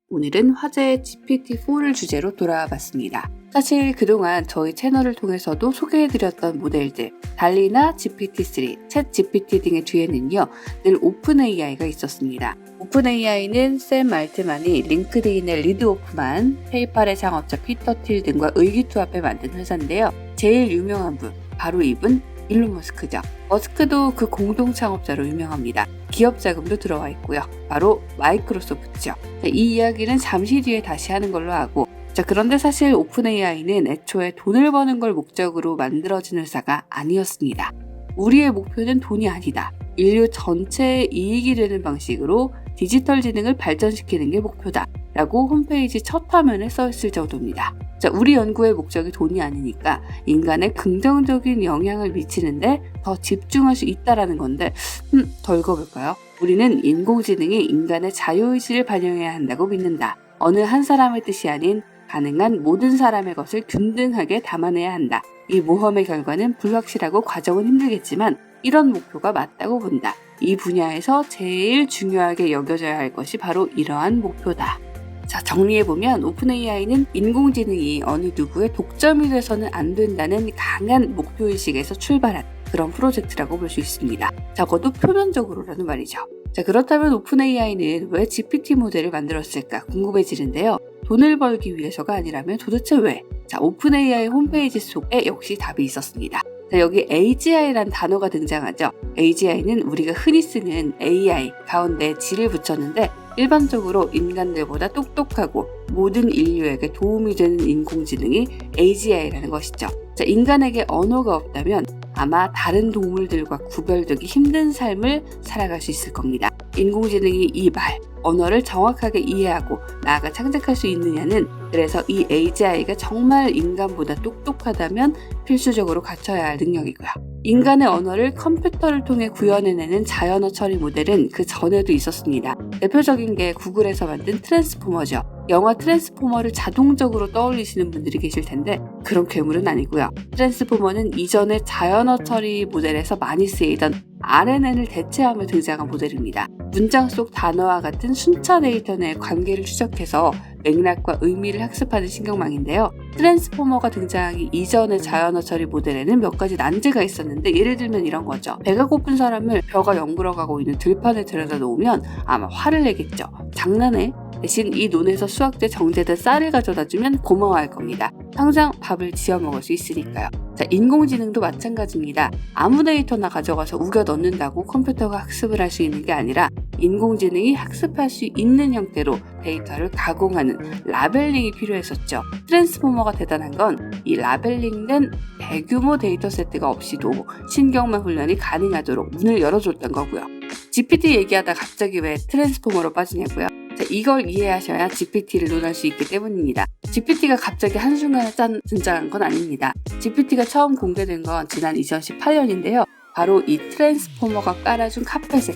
오늘은 화제의 GPT-4를 주제로 돌아와 봤습니다. 사실 그동안 저희 채널을 통해서도 소개해드렸던 모델들, 달리나 GPT-3, 챗 GPT 등의 뒤에는요, 늘 오픈 AI가 있었습니다. 오픈 AI는 샘 알트만이 링크드인의 리드 오프만, 페이팔의 창업자 피터 틸 등과 의기투합해 만든 회사인데요. 제일 유명한 분, 바로 이분 일론 머스크죠. 머스크도 그 공동 창업자로 유명합니다. 기업 자금도 들어와 있고요. 바로 마이크로소프트죠. 이 이야기는 잠시 뒤에 다시 하는 걸로 하고, 그런데 사실 오픈 AI는 애초에 돈을 버는 걸 목적으로 만들어진 회사가 아니었습니다. 우리의 목표는 돈이 아니다. 인류 전체의 이익이 되는 방식으로 디지털 지능을 발전시키는 게 목표다. 라고 홈페이지 첫 화면에 써있을 정도입니다. 우리 연구의 목적이 돈이 아니니까 인간에 긍정적인 영향을 미치는데 더 집중할 수 있다라는 건데 더 읽어볼까요? 우리는 인공지능이 인간의 자유의지를 반영해야 한다고 믿는다. 어느 한 사람의 뜻이 아닌 가능한 모든 사람의 것을 균등하게 담아내야 한다. 이 모험의 결과는 불확실하고 과정은 힘들겠지만 이런 목표가 맞다고 본다. 이 분야에서 제일 중요하게 여겨져야 할 것이 바로 이러한 목표다. 정리해보면 오픈 AI는 인공지능이 어느 누구의 독점이 돼서는 안 된다는 강한 목표의식에서 출발한 그런 프로젝트라고 볼 수 있습니다. 적어도 표면적으로라는 말이죠. 그렇다면 오픈 AI는 왜 GPT 모델을 만들었을까 궁금해지는데요. 돈을 벌기 위해서가 아니라면 도대체 왜? 오픈 AI 홈페이지 속에 역시 답이 있었습니다. 여기 AGI라는 단어가 등장하죠. AGI는 우리가 흔히 쓰는 AI 가운데 G를 붙였는데 일반적으로 인간들보다 똑똑하고 모든 인류에게 도움이 되는 인공지능이 AGI라는 것이죠. 인간에게 언어가 없다면 아마 다른 동물들과 구별되기 힘든 삶을 살아갈 수 있을 겁니다. 인공지능이 이 말, 언어를 정확하게 이해하고 나아가 창작할 수 있느냐는 그래서 이 AGI가 정말 인간보다 똑똑하다면 필수적으로 갖춰야 할 능력이고요. 인간의 언어를 컴퓨터를 통해 구현해내는 자연어 처리 모델은 그 전에도 있었습니다. 대표적인 게 구글에서 만든 트랜스포머죠. 영화 트랜스포머를 자동적으로 떠올리시는 분들이 계실 텐데 그런 괴물은 아니고요. 트랜스포머는 이전에 자연어 처리 모델에서 많이 쓰이던 RNN을 대체하며 등장한 모델입니다. 문장 속 단어와 같은 순차 데이터 내의 관계를 추적해서 맥락과 의미를 학습하는 신경망인데요. 트랜스포머가 등장하기 이전의 자연어 처리 모델에는 몇 가지 난제가 있었는데 예를 들면 이런 거죠. 배가 고픈 사람을 벼가 연구러 가고 있는 들판에 들여다 놓으면 아마 화를 내겠죠. 장난해? 대신 이 논에서 수확돼 정제된 쌀을 가져다주면 고마워할 겁니다. 당장 밥을 지어 먹을 수 있으니까요. 인공지능도 마찬가지입니다. 아무 데이터나 가져가서 우겨 넣는다고 컴퓨터가 학습을 할 수 있는 게 아니라 인공지능이 학습할 수 있는 형태로 데이터를 가공하는 라벨링이 필요했었죠. 트랜스포머가 대단한 건 이 라벨링된 대규모 데이터 세트가 없이도 신경망 훈련이 가능하도록 문을 열어줬던 거고요. GPT 얘기하다 갑자기 왜 트랜스포머로 빠지냐고요? 이걸 이해하셔야 GPT를 논할 수 있기 때문입니다. GPT가 갑자기 한순간에 등장한 건 아닙니다. GPT가 처음 공개된 건 지난 2018년인데요. 바로 이 트랜스포머가 깔아준 카펫에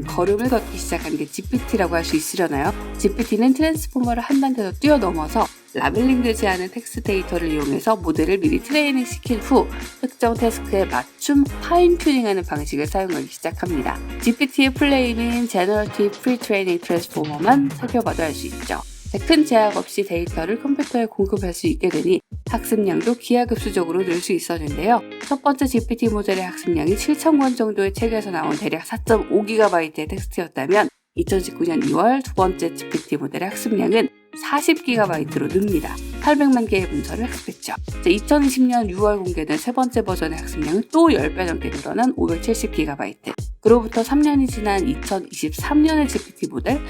걸음을 걷기 시작한 게 GPT라고 할 수 있으려나요? GPT는 트랜스포머를 한 단계 더 뛰어넘어서 라벨링되지 않은 텍스트 데이터를 이용해서 모델을 미리 트레이닝 시킨 후 특정 태스크에 맞춤 파인 튜닝하는 방식을 사용하기 시작합니다. GPT의 플레이는 Generative Pre-training Transformer만 살펴봐도 알 수 있죠. 큰 제약 없이 데이터를 컴퓨터에 공급할 수 있게 되니 학습량도 기하급수적으로 늘 수 있었는데요. 첫 번째 GPT 모델의 학습량이 7,000권 정도의 책에서 나온 대략 4.5GB의 텍스트였다면 2019년 2월 두 번째 GPT 모델의 학습량은 40GB로 늡니다. 800만 개의 문서를 학습했죠. 2020년 6월 공개된 세 번째 버전의 학습량은 또 10배 넘게 늘어난 570GB. 그로부터 3년이 지난 2023년의 GPT 모델,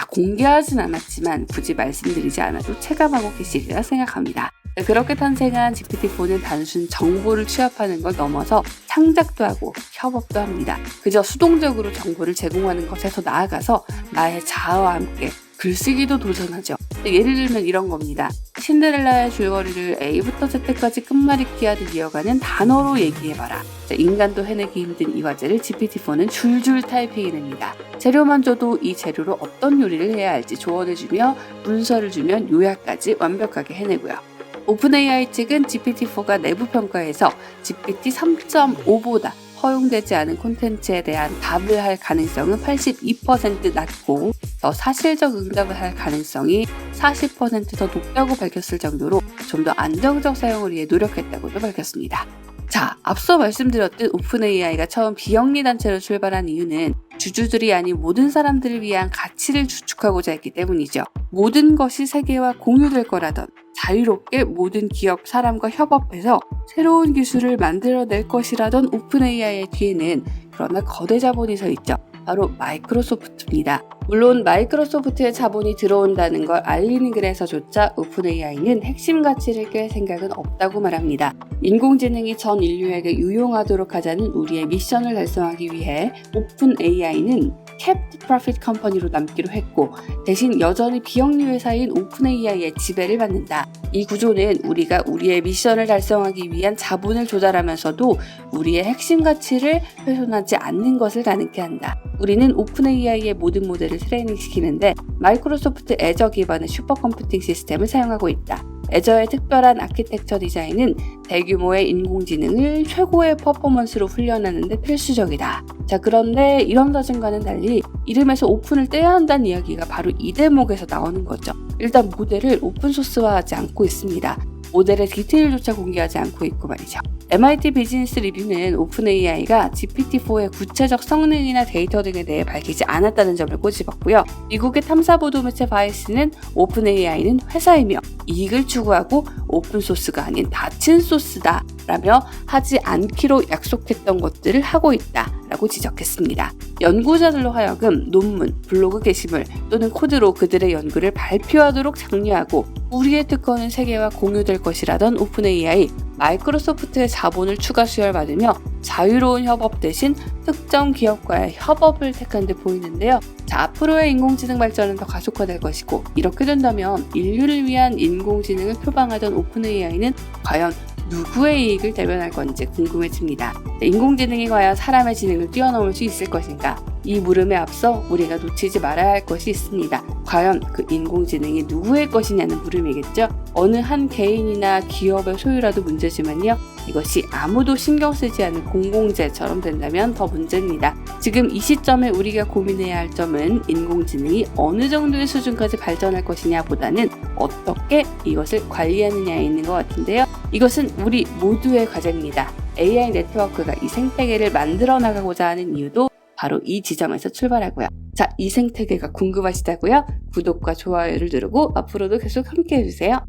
공개하진 않았지만 굳이 말씀드리지 않아도 체감하고 계시리라 생각합니다. 그렇게 탄생한 GPT-4는 단순 정보를 취합하는 걸 넘어서 창작도 하고 협업도 합니다. 그저 수동적으로 정보를 제공하는 것에서 나아가서 나의 자아와 함께 글쓰기도 도전하죠. 예를 들면 이런 겁니다. 신데렐라의 줄거리를 A부터 Z까지 끝말잇기 하듯 이어가는 단어로 얘기해봐라. 인간도 해내기 힘든 이 과제를 GPT-4는 줄줄 타이핑해냅니다. 재료만 줘도 이 재료로 어떤 요리를 해야 할지 조언해주며 문서를 주면 요약까지 완벽하게 해내고요. 오픈 AI 측은 GPT-4가 내부 평가에서 GPT 3.5보다 허용되지 않은 콘텐츠에 대한 답을 할 가능성은 82% 낮고 더 사실적 응답을 할 가능성이 40% 더 높다고 밝혔을 정도로 좀 더 안정적 사용을 위해 노력했다고도 밝혔습니다. 자, 앞서 말씀드렸듯 오픈 AI가 처음 비영리 단체로 출발한 이유는 주주들이 아닌 모든 사람들을 위한 가치를 주축하고자 했기 때문이죠. 모든 것이 세계와 공유될 거라던 자유롭게 모든 기업, 사람과 협업해서 새로운 기술을 만들어낼 것이라던 오픈 AI의 뒤에는 그러나 거대 자본이 서 있죠. 바로 마이크로소프트입니다. 물론 마이크로소프트의 자본이 들어온다는 걸 알리는 글에서조차 오픈 AI는 핵심 가치를 깰 생각은 없다고 말합니다. 인공지능이 전 인류에게 유용하도록 하자는 우리의 미션을 달성하기 위해 오픈 AI는 Kept Profit 컴퍼니로 남기로 했고 대신 여전히 비영리 회사인 오픈 AI의 지배를 받는다. 이 구조는 우리가 우리의 미션을 달성하기 위한 자본을 조달하면서도 우리의 핵심 가치를 훼손하지 않는 것을 가능케 한다. 우리는 오픈 AI의 모든 모델을 트레이닝시키는데 마이크로소프트 애저 기반의 슈퍼컴퓨팅 시스템을 사용하고 있다. 애저의 특별한 아키텍처 디자인은 대규모의 인공지능을 최고의 퍼포먼스로 훈련하는 데 필수적이다. 자, 그런데 이런 사진과는 달리 이름에서 오픈을 떼야 한다는 이야기가 바로 이 대목에서 나오는 거죠. 일단 모델을 오픈소스화하지 않고 있습니다. 모델의 디테일조차 공개하지 않고 있고 말이죠. MIT 비즈니스 리뷰는 오픈 AI가 GPT-4의 구체적 성능이나 데이터 등에 대해 밝히지 않았다는 점을 꼬집었고요. 미국의 탐사보도 매체 바이스는 오픈 AI는 회사이며 이익을 추구하고 오픈소스가 아닌 닫힌 소스다 라며 하지 않기로 약속했던 것들을 하고 있다 라고 지적했습니다. 연구자들로 하여금 논문, 블로그 게시물 또는 코드로 그들의 연구를 발표하도록 장려하고 우리의 특허는 세계와 공유될 것이라던 오픈 AI, 마이크로소프트의 자본을 추가 수혈받으며 자유로운 협업 대신 특정 기업과의 협업을 택한 듯 보이는데요. 자, 앞으로의 인공지능 발전은 더 가속화될 것이고 이렇게 된다면 인류를 위한 인공지능을 표방하던 오픈 AI는 과연 누구의 이익을 대변할 건지 궁금해집니다. 인공지능이 과연 사람의 지능을 뛰어넘을 수 있을 것인가? 이 물음에 앞서 우리가 놓치지 말아야 할 것이 있습니다. 과연 그 인공지능이 누구의 것이냐는 물음이겠죠? 어느 한 개인이나 기업의 소유라도 문제지만요. 이것이 아무도 신경 쓰지 않는 공공재처럼 된다면 더 문제입니다. 지금 이 시점에 우리가 고민해야 할 점은 인공지능이 어느 정도의 수준까지 발전할 것이냐 보다는 어떻게 이것을 관리하느냐에 있는 것 같은데요. 이것은 우리 모두의 과제입니다. AI 네트워크가 이 생태계를 만들어 나가고자 하는 이유도 바로 이 지점에서 출발하고요. 자, 이 생태계가 궁금하시다고요? 구독과 좋아요를 누르고 앞으로도 계속 함께 해주세요.